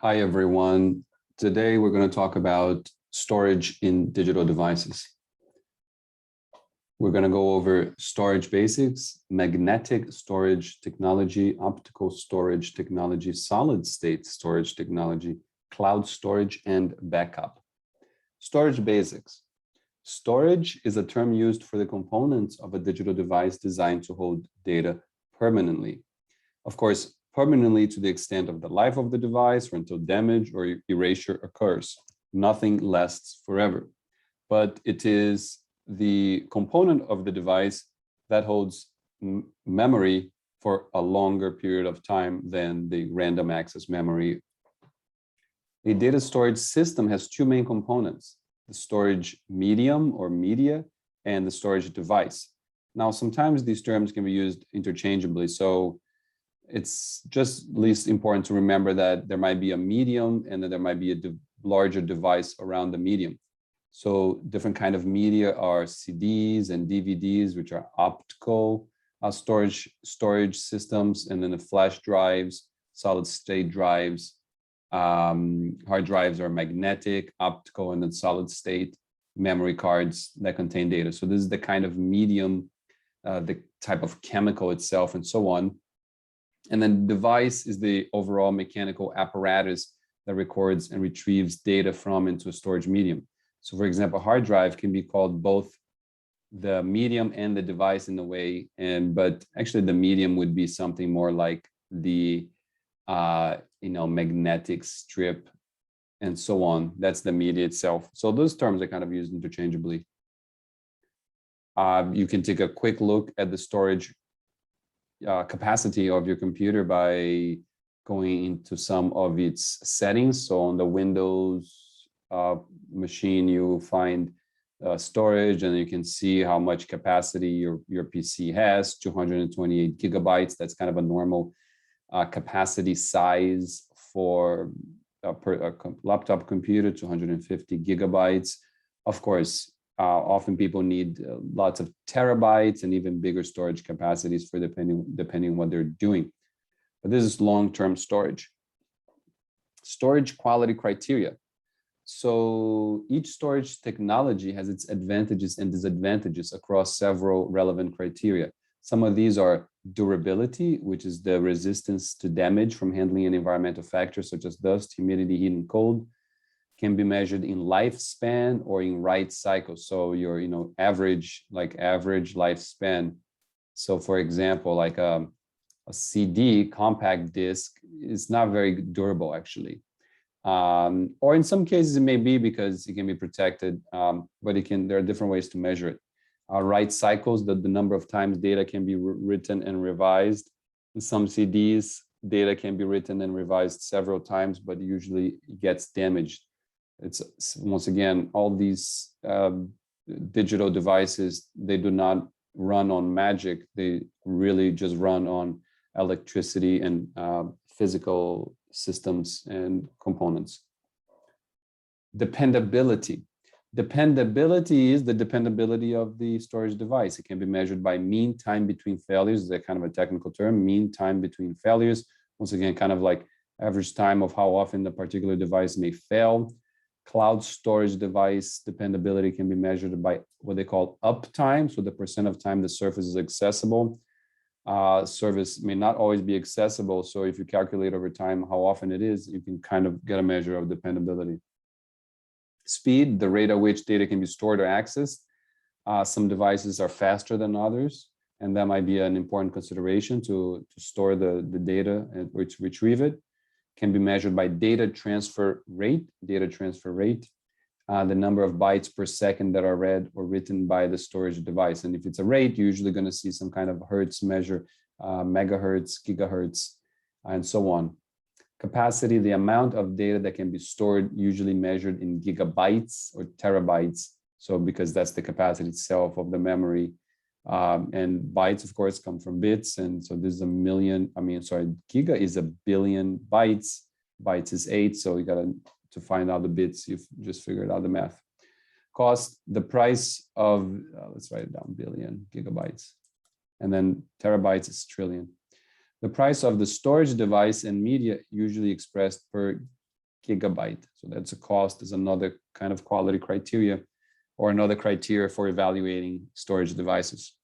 Hi, everyone. Today, we're going to talk about storage in digital devices. We're going to go over storage basics, magnetic storage technology, optical storage technology, solid state storage technology, cloud storage, and backup. Storage basics. Storage is a term used for the components of a digital device designed to hold data permanently. Of course, permanently to the extent of the life of the device or until damage or erasure occurs. Nothing lasts forever, but it is the component of the device that holds memory for a longer period of time than the random access memory. A data storage system has two main components, the storage medium or media and the storage device. Now, sometimes these terms can be used interchangeably. So it's just least important to remember that there might be a medium and that there might be a larger device around the medium. So different kind of media are CDs and DVDs, which are optical storage systems, and then the flash drives, solid state drives, hard drives are magnetic, optical, and then solid state memory cards that contain data. So this is the kind of medium, the type of chemical itself, and so on. And then device is the overall mechanical apparatus that records and retrieves data from into a storage medium. So for example, a hard drive can be called both the medium and the device in a way, but actually the medium would be something more like the magnetic strip and so on. That's the media itself. So those terms are kind of used interchangeably. You can take a quick look at the storage capacity of your computer by going into some of its settings. So on the Windows machine, you find storage, and you can see how much capacity your PC has, 228 gigabytes. That's kind of a normal capacity size for a laptop computer, 250 gigabytes. Of course, often people need lots of terabytes and even bigger storage capacities for depending on what they're doing. But this is long-term storage. Storage quality criteria. So each storage technology has its advantages and disadvantages across several relevant criteria. Some of these are durability, which is the resistance to damage from handling and environmental factors such as dust, humidity, heat, and cold. Can be measured in lifespan or in write cycle. So your average lifespan. So for example, like a CD compact disc is not very durable actually. Or in some cases it may be because it can be protected, but there are different ways to measure it. Write cycles, the number of times data can be written and revised. In some CDs, data can be written and revised several times, but usually it gets damaged. It's once again, all these digital devices, they do not run on magic. They really just run on electricity and physical systems and components. Dependability. Dependability is the dependability of the storage device. It can be measured by mean time between failures. That's kind of a technical term, mean time between failures. Once again, kind of like average time of how often the particular device may fail. Cloud storage device dependability can be measured by what they call uptime, so the percent of time the service is accessible. Service may not always be accessible, so if you calculate over time how often it is, you can kind of get a measure of dependability. Speed, the rate at which data can be stored or accessed. Some devices are faster than others, and that might be an important consideration to store the data and to retrieve it. Can be measured by data transfer rate, the number of bytes per second that are read or written by the storage device. And if it's a rate, you're usually going to see some kind of hertz measure, megahertz, gigahertz, and so on. Capacity, the amount of data that can be stored, usually measured in gigabytes or terabytes. So because that's the capacity itself of the memory. And bytes, of course, come from bits. And so this is giga is a billion bytes. Bytes is 8. So you got to find out the bits. You've just figured out the math. Cost, the price of, let's write it down, billion gigabytes. And then terabytes is trillion. The price of the storage device and media usually expressed per gigabyte. So that's a cost, is another kind of quality criteria or another criteria for evaluating storage devices.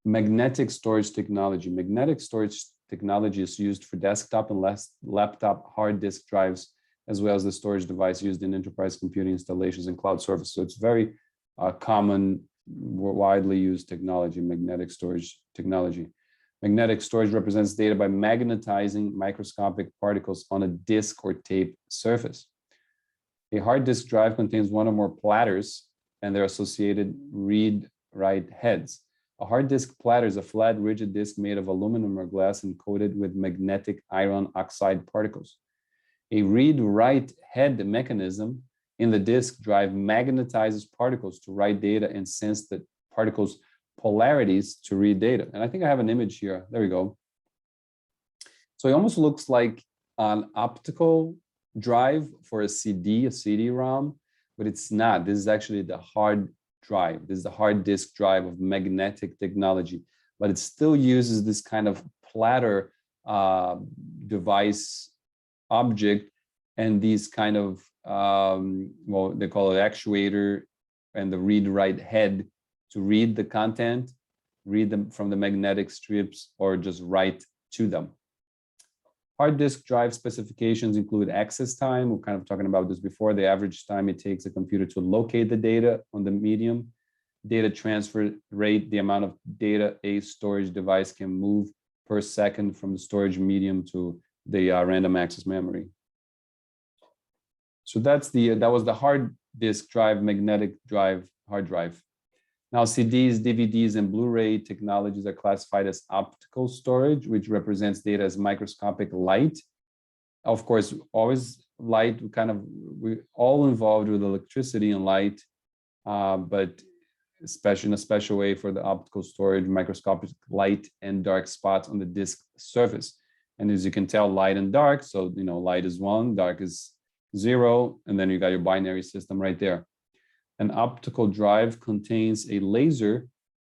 Magnetic storage technology. Magnetic storage technology is used for desktop and laptop hard disk drives, as well as the storage device used in enterprise computing installations and cloud services. So it's very common, widely used technology, magnetic storage technology. Magnetic storage represents data by magnetizing microscopic particles on a disk or tape surface. A hard disk drive contains one or more platters and their associated read-write heads. A hard disk platter is a flat, rigid disk made of aluminum or glass and coated with magnetic iron oxide particles. A read-write head mechanism in the disk drive magnetizes particles to write data and sense the particles' polarities to read data. And I think I have an image here. There we go. So it almost looks like an optical drive for a CD-ROM, but it's not. This is actually the hard drive. This is the hard disk drive of magnetic technology, but it still uses this kind of platter device object and these kind of, well, they call it actuator and the read-write head to read the content, read them from the magnetic strips, or just write to them. Hard disk drive specifications include access time. We're kind of talking about this before. The average time it takes a computer to locate the data on the medium, data transfer rate, the amount of data a storage device can move per second from the storage medium to the random access memory. So that was the hard disk drive, magnetic drive, hard drive. Now, CDs, DVDs, and Blu-ray technologies are classified as optical storage, which represents data as microscopic light. Of course, always light, we're all involved with electricity and light, but especially in a special way for the optical storage, microscopic light and dark spots on the disk surface. And as you can tell, light and dark, so light is 1, dark is 0, and then you got your binary system right there. An optical drive contains a laser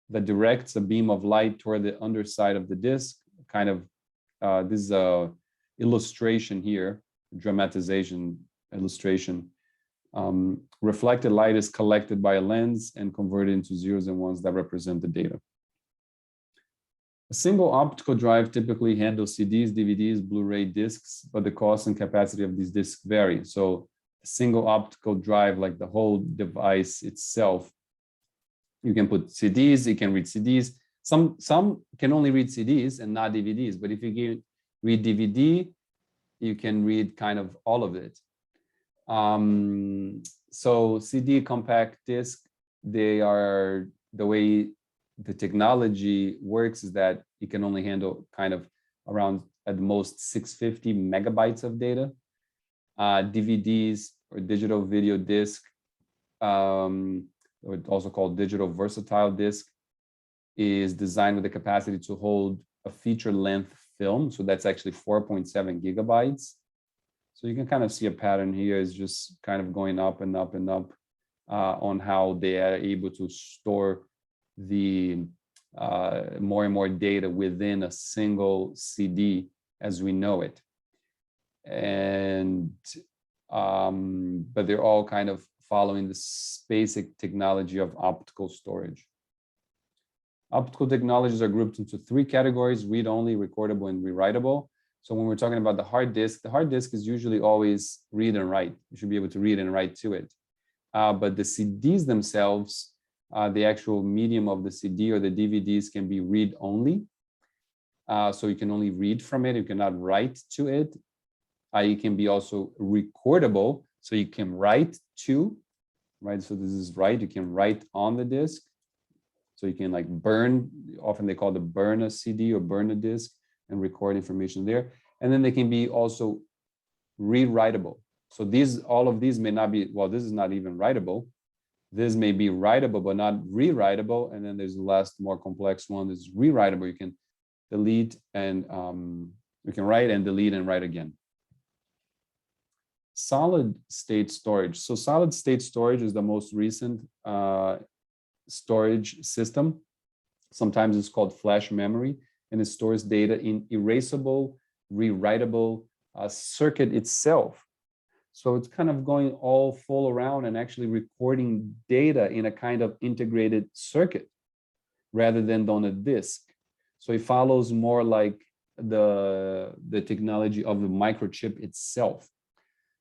that directs a beam of light toward the underside of the disk. This is a illustration here, dramatization illustration. Reflected light is collected by a lens and converted into zeros and ones that represent the data. A single optical drive typically handles CDs, DVDs, Blu-ray discs, but the cost and capacity of these discs vary. So a single optical drive, like the whole device itself, you can put CDs, it can read CDs. Some can only read CDs and not DVDs, but if you read DVD, you can read kind of all of it. So CD compact disc, they are, the way the technology works is that it can only handle kind of around at most 650 megabytes of data. DVDs or digital video disc, or also called digital versatile disc, is designed with the capacity to hold a feature length film. So that's actually 4.7 gigabytes. So you can kind of see a pattern here is just kind of going up and up and up on how they are able to store the more and more data within a single CD as we know it. And but they're all kind of following this basic technology of optical storage. Optical technologies are grouped into 3 categories: read-only, recordable, and rewritable. So when we're talking about the hard disk is usually always read and write. You should be able to read and write to it. But the CDs themselves, the actual medium of the CD or the DVDs can be read-only. So you can only read from it, you cannot write to it. It can be also recordable, so you can write to, right? So this is write, you can write on the disk. So you can like burn, often they call it burn a CD or burn a disk and record information there. And then they can be also rewritable. So all of these may not be, well, this is not even writable. This may be writable, but not rewritable. And then there's the last more complex one is rewritable. You can delete and you can write and delete and write again. Solid state storage. So solid state storage is the most recent storage system. Sometimes it's called flash memory, and it stores data in erasable, rewritable circuit itself. So it's kind of going all full around and actually recording data in a kind of integrated circuit rather than on a disk. So it follows more like the technology of the microchip itself.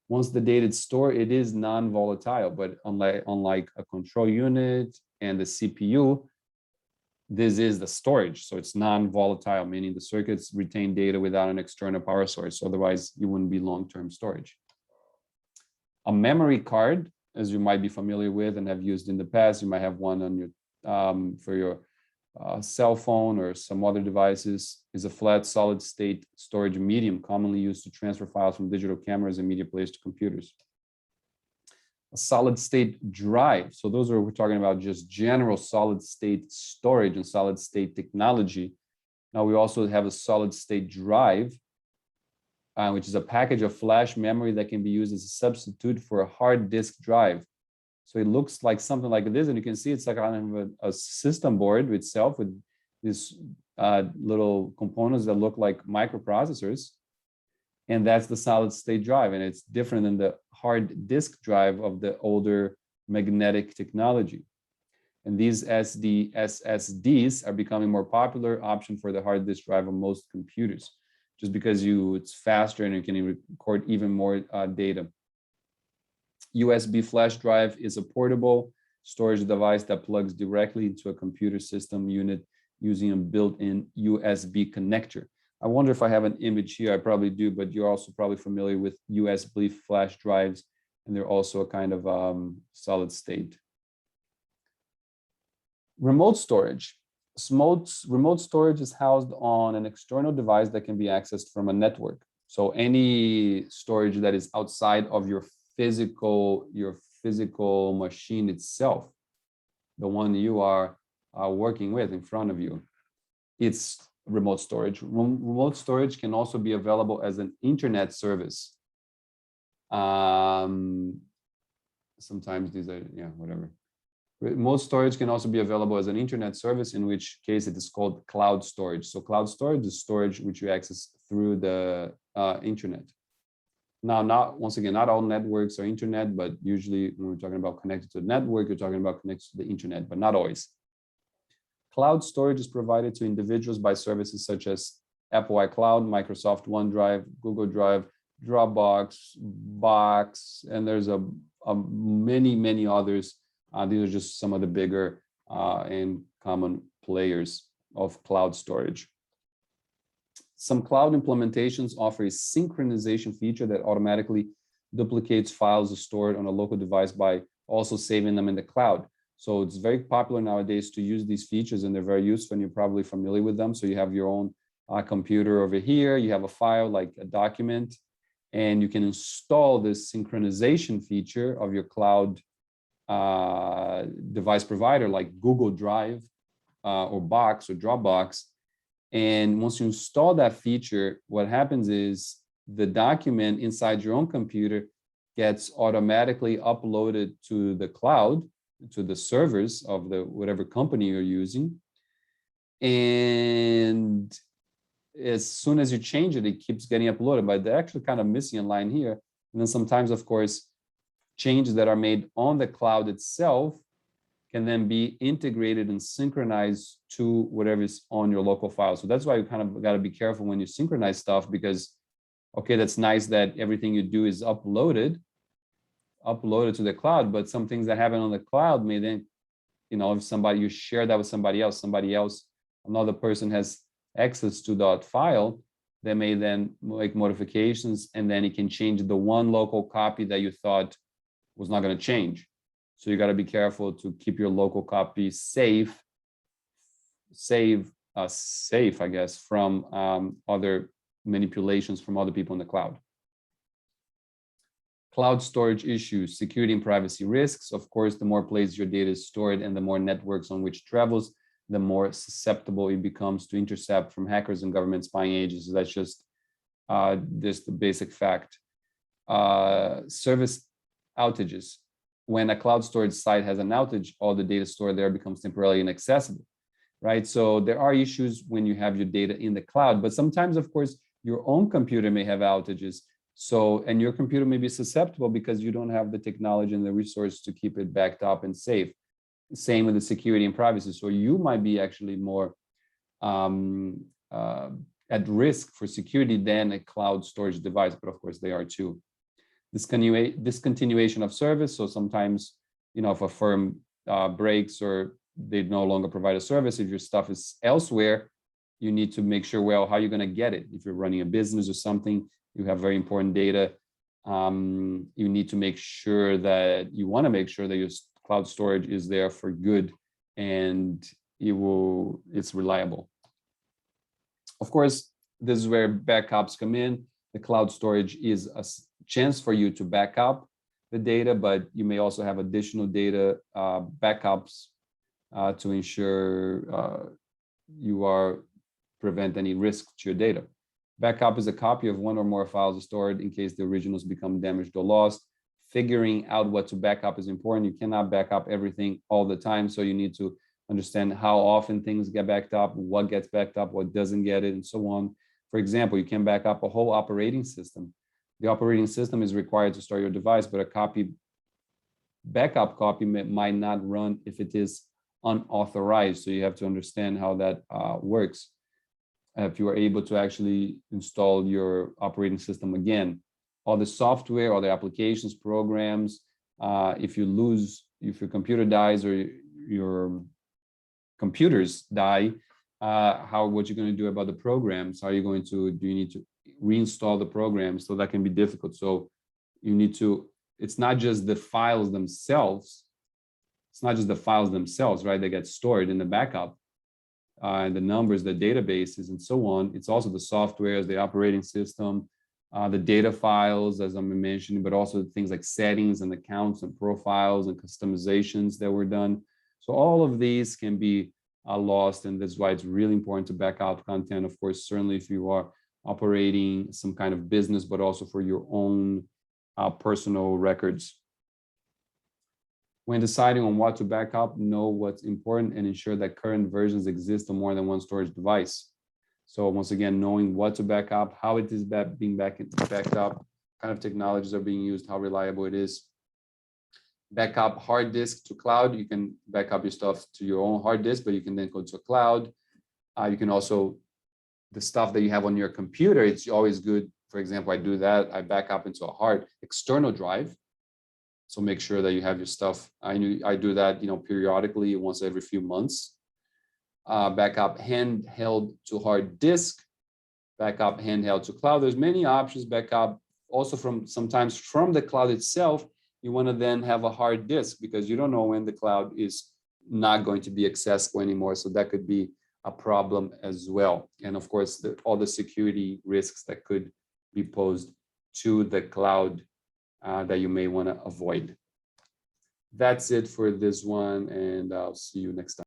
Once the data is stored, it is non-volatile, but unlike a control unit and the CPU, this is the storage. So it's non-volatile, meaning the circuits retain data without an external power source. Otherwise, it wouldn't be long-term storage. A memory card, as you might be familiar with and have used in the past, you might have one on your for your cell phone or some other devices, is a flat solid state storage medium commonly used to transfer files from digital cameras and media players to computers. A solid state drive. So those are, we're talking about just general solid state storage and solid state technology. Now we also have a solid state drive, which is a package of flash memory that can be used as a substitute for a hard disk drive. So it looks like something like this, and you can see it's like kind of a system board itself with these little components that look like microprocessors. And that's the solid state drive. And it's different than the hard disk drive of the older magnetic technology. And these SSDs are becoming more popular option for the hard disk drive of most computers, just because it's faster and you can record even more data. USB flash drive is a portable storage device that plugs directly into a computer system unit using a built-in USB connector. I wonder if I have an image here. I probably do, but you're also probably familiar with USB flash drives, and they're also a kind of solid state. Remote storage. Remote storage is housed on an external device that can be accessed from a network. So any storage that is outside of your physical machine itself, the one you are working with in front of you, it's remote storage. Remote storage can also be available as an internet service. Sometimes these are, whatever. Remote storage can also be available as an internet service, in which case it is called cloud storage. So cloud storage is storage which you access through the internet. Now, not all networks are internet, but usually when we're talking about connected to the network, you're talking about connected to the internet, but not always. Cloud storage is provided to individuals by services such as Apple iCloud, Microsoft OneDrive, Google Drive, Dropbox, Box, and there's many others. These are just some of the bigger and common players of cloud storage. Some cloud implementations offer a synchronization feature that automatically duplicates files stored on a local device by also saving them in the cloud. So it's very popular nowadays to use these features, and they're very useful, and you're probably familiar with them. So you have your own computer over here, you have a file like a document, and you can install this synchronization feature of your cloud device provider like Google Drive or Box or Dropbox. And once you install that feature, what happens is the document inside your own computer gets automatically uploaded to the cloud, to the servers of the whatever company you're using. And as soon as you change it, it keeps getting uploaded, but they're actually kind of missing a line here. And then sometimes, of course, changes that are made on the cloud itself can then be integrated and synchronized to whatever is on your local file. So that's why you kind of got to be careful when you synchronize stuff, because, okay, that's nice that everything you do is uploaded to the cloud, but some things that happen on the cloud may then, if you share that with somebody else, another person has access to that file, they may then make modifications, and then it can change the one local copy that you thought was not going to change. So you got to be careful to keep your local copy safe, I guess, from other manipulations from other people in the cloud. Cloud storage issues, security and privacy risks. Of course, the more places your data is stored and the more networks on which it travels, the more susceptible it becomes to intercept from hackers and government spying agencies. That's just the basic fact. Service outages. When a cloud storage site has an outage, all the data stored there becomes temporarily inaccessible, right? So there are issues when you have your data in the cloud, but sometimes, of course, your own computer may have outages. So, and your computer may be susceptible because you don't have the technology and the resource to keep it backed up and safe. Same with the security and privacy. So you might be actually more at risk for security than a cloud storage device, but of course they are too. Discontinuation of service. So sometimes, if a firm breaks or they no longer provide a service, if your stuff is elsewhere, you need to make sure, well, how are you going to get it? If you're running a business or something, you have very important data. You need to make sure that your cloud storage is there for good and it's reliable. Of course, this is where backups come in. The cloud storage is a chance for you to back up the data, but you may also have additional data backups to ensure you prevent any risk to your data. Backup is a copy of one or more files stored in case the originals become damaged or lost. Figuring out what to back up is important. You cannot back up everything all the time, so you need to understand how often things get backed up, what gets backed up, what doesn't get it, and so on. For example, you can back up a whole operating system. The operating system is required to store your device, but a backup copy might not run if it is unauthorized. So you have to understand how that works. If you are able to actually install your operating system again, all the software, all the applications, programs, if your computer dies or your computers die, what you're going to do about the programs? Do you need to reinstall the programs? So that can be difficult. So it's not just the files themselves. It's not just the files themselves, right? They get stored in the backup, and the numbers, the databases, and so on. It's also the software, the operating system, the data files, as I'm mentioning, but also things like settings and accounts and profiles and customizations that were done. So all of these can be lost, and that's why it's really important to back up content. Of course, certainly if you are operating some kind of business, but also for your own personal records. When deciding on what to back up, know what's important and ensure that current versions exist on more than one storage device. So once again, knowing what to back up, how it is being backed up, what kind of technologies are being used, how reliable it is. Backup hard disk to cloud. You can back up your stuff to your own hard disk, but you can then go to a cloud. You can also, the stuff that you have on your computer, it's always good. For example, I do that. I back up into a hard external drive. So make sure that you have your stuff. I do that, periodically, once every few months. Backup handheld to hard disk. Backup handheld to cloud. There's many options. Backup also sometimes from the cloud itself. You want to then have a hard disk because you don't know when the cloud is not going to be accessible anymore. So that could be a problem as well. And of course, all the security risks that could be posed to the cloud that you may want to avoid. That's it for this one, and I'll see you next time.